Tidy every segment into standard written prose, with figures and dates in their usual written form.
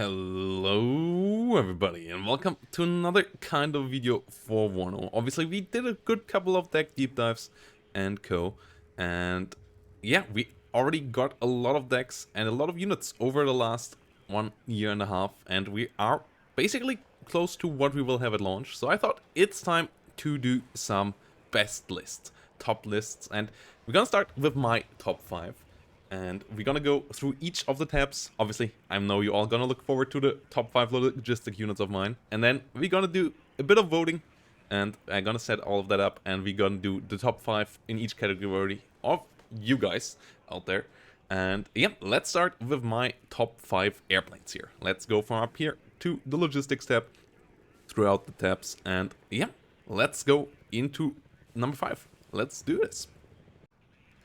Hello everybody and welcome to another kind of video for WARNO. Obviously we did a good couple of deck deep dives and co, and yeah, we already got a lot of decks and a lot of units over the last 1.5 years, and we are basically close to what we will have at launch. So I thought it's time to do some best lists, top lists, and we're gonna start with my top 5. And we're gonna go through each of the tabs. Obviously, I know you all gonna look forward to the top 5 logistic units of mine. And then we're gonna do a bit of voting, and I'm gonna set all of that up, and we're gonna do the top 5 in each category of you guys out there. And yeah, let's start with my top 5 airplanes here. Let's go from up here to the logistics tab, throughout the tabs, and yeah, let's go into number 5. Let's do this.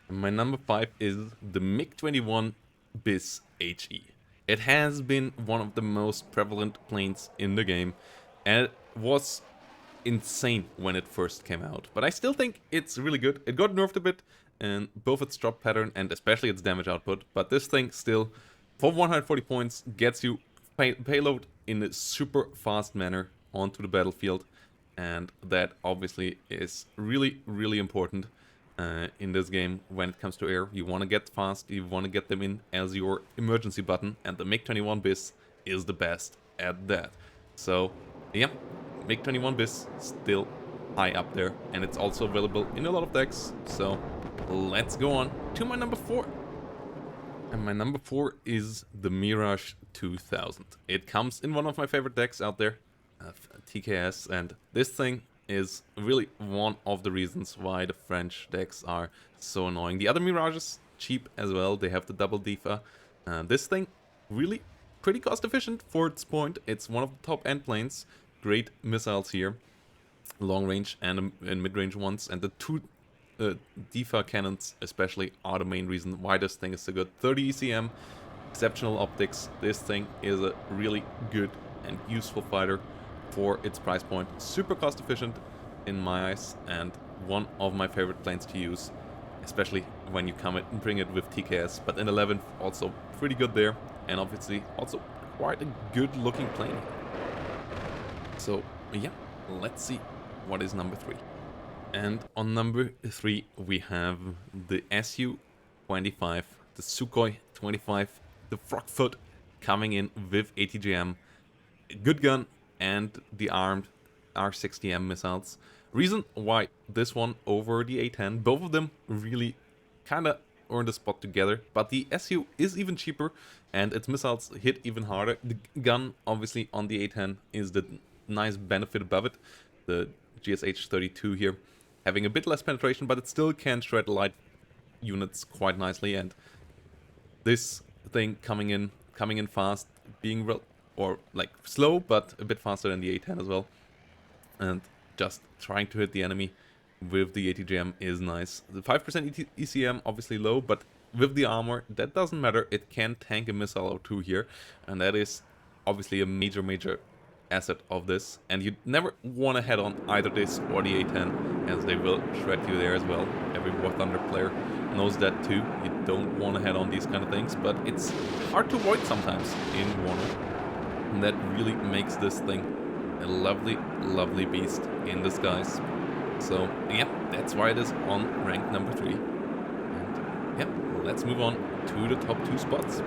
My number 5 is the MiG-21 BIS HE. It has been one of the most prevalent planes in the game, and it was insane when it first came out. But I still think it's really good. It got nerfed a bit in both its drop pattern and especially its damage output, but this thing still, for 140 points, gets you payload in a super fast manner onto the battlefield, and that obviously is really, really important. In this game, when it comes to air, you want to get fast, you want to get them in as your emergency button, and the MiG-21 BIS is the best at that. So yeah, MiG-21 BIS still high up there, and it's also available in a lot of decks. So let's go on to my number 4. And my number 4 is the Mirage 2000. It comes in one of my favorite decks out there, TKS, and this thing is really one of the reasons why the French decks are so annoying. The other Mirages, cheap as well, they have the double Difa. This thing, really pretty cost efficient for its point. It's one of the top end planes, great missiles here, long range and mid range ones, and the two Difa cannons especially are the main reason why this thing is so good. 30 ECM, exceptional optics. This thing is a really good and useful fighter for its price point. Super cost efficient in my eyes, and one of my favorite planes to use, especially when you come and bring it with TKS. But in 11th, also pretty good there, and obviously also quite a good looking plane. So yeah, let's see what is number 3. And on number 3 we have the Su-25, the Sukhoi 25, the Frogfoot, coming in with ATGM, good gun, and the armed R60M missiles. Reason why this one over the A10, both of them really kinda earned a spot together, but the SU is even cheaper and its missiles hit even harder. The gun obviously on the A10 is the nice benefit above it, the GSH-32 here, having a bit less penetration, but it still can shred light units quite nicely, and this thing coming in fast, being or like slow, but a bit faster than the A10 as well. And just trying to hit the enemy with the ATGM is nice. The 5% ECM obviously low, but with the armor, that doesn't matter. It can tank a missile or two here, and that is obviously a major asset of this. And you never want to head on either this or the A10, as they will shred you there as well. Every War Thunder player knows that too. You don't want to head on these kind of things, but it's hard to avoid sometimes in WARNO. And that really makes this thing a lovely beast in disguise. So yeah, that's why it is on rank number 3. And yeah, let's move on to the top 2 spots.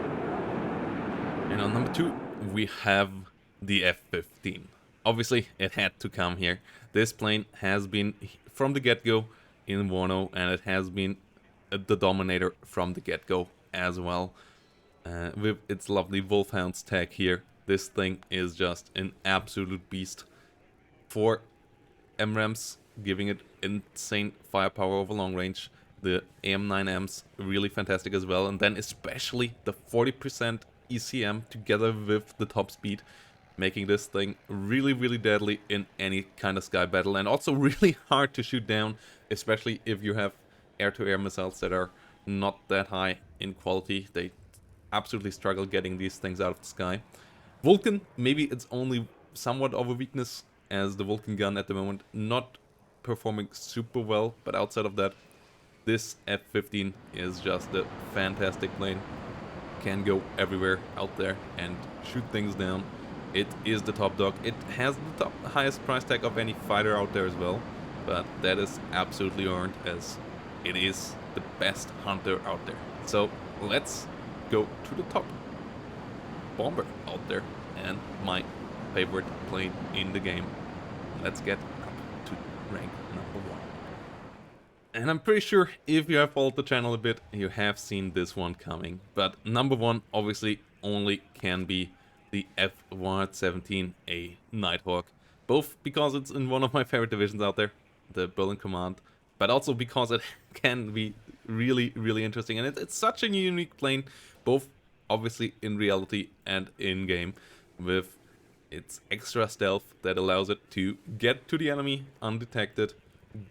And on number 2 we have the F-15. Obviously it had to come here. This plane has been from the get-go in WARNO, and it has been the dominator from the get-go as well. With its lovely Wolfhounds tag here, this thing is just an absolute beast. 4 MRAMs, giving it insane firepower over long range. The AM9Ms, really fantastic as well. And then especially the 40% ECM together with the top speed, making this thing really deadly in any kind of sky battle. And also really hard to shoot down, especially if you have air-to-air missiles that are not that high in quality. They absolutely struggle getting these things out of the sky. Vulcan, maybe it's only somewhat of a weakness, as the Vulcan gun at the moment not performing super well, but outside of that, this F-15 is just a fantastic plane. can go everywhere out there and shoot things down. It is the top dog. It has the highest price tag of any fighter out there as well, but that is absolutely earned as it is the best hunter out there. So let's go to the top bomber out there and my favorite plane in the game. Let's get up to rank number 1. And I'm pretty sure if you have followed the channel a bit, you have seen this one coming. But number 1 obviously only can be the F-117A Nighthawk. Both because it's in one of my favorite divisions out there, the Berlin Command, but also because it can be really, really interesting. And it's such a unique plane, both obviously in reality and in-game, with its extra stealth that allows it to get to the enemy undetected,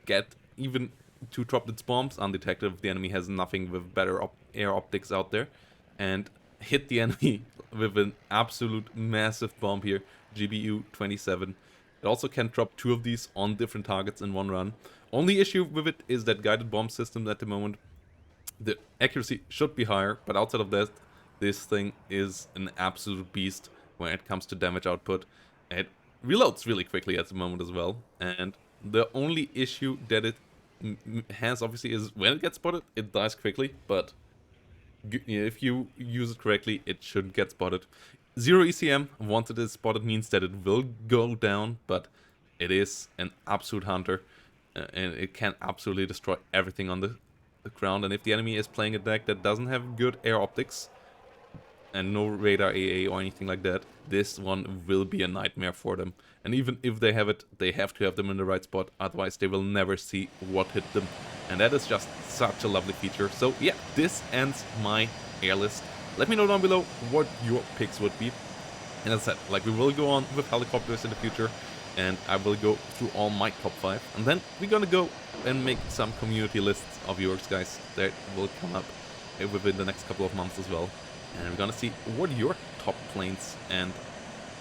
get even to drop its bombs undetected if the enemy has nothing with better air optics out there, and hit the enemy with an absolute massive bomb here, GBU 27. It also can drop 2 of these on different targets in one run. Only issue with it is that guided bomb systems at the moment, the accuracy should be higher, but outside of that, this thing is an absolute beast when it comes to damage output. It reloads really quickly at the moment as well, and the only issue that it has obviously is when it gets spotted, it dies quickly, but if you use it correctly, it should get spotted. 0 ECM, once it is spotted, means that it will go down, but it is an absolute hunter, and it can absolutely destroy everything on the ground. And if the enemy is playing a deck that doesn't have good air optics, and no radar AA or anything like that, this one will be a nightmare for them. And even if they have it, they have to have them in the right spot, otherwise they will never see what hit them. And that is just such a lovely feature. So yeah, this ends my air list. Let me know down below what your picks would be. And as I said, like, we will go on with helicopters in the future, and I will go through all my top 5. And then we're gonna go and make some community lists of yours, guys, that will come up within the next couple of months as well. And we're gonna see what your top planes and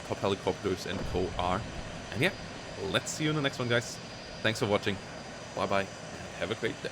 top helicopters and co are. And yeah, let's see you in the next one, guys. Thanks for watching. Bye bye, and have a great day.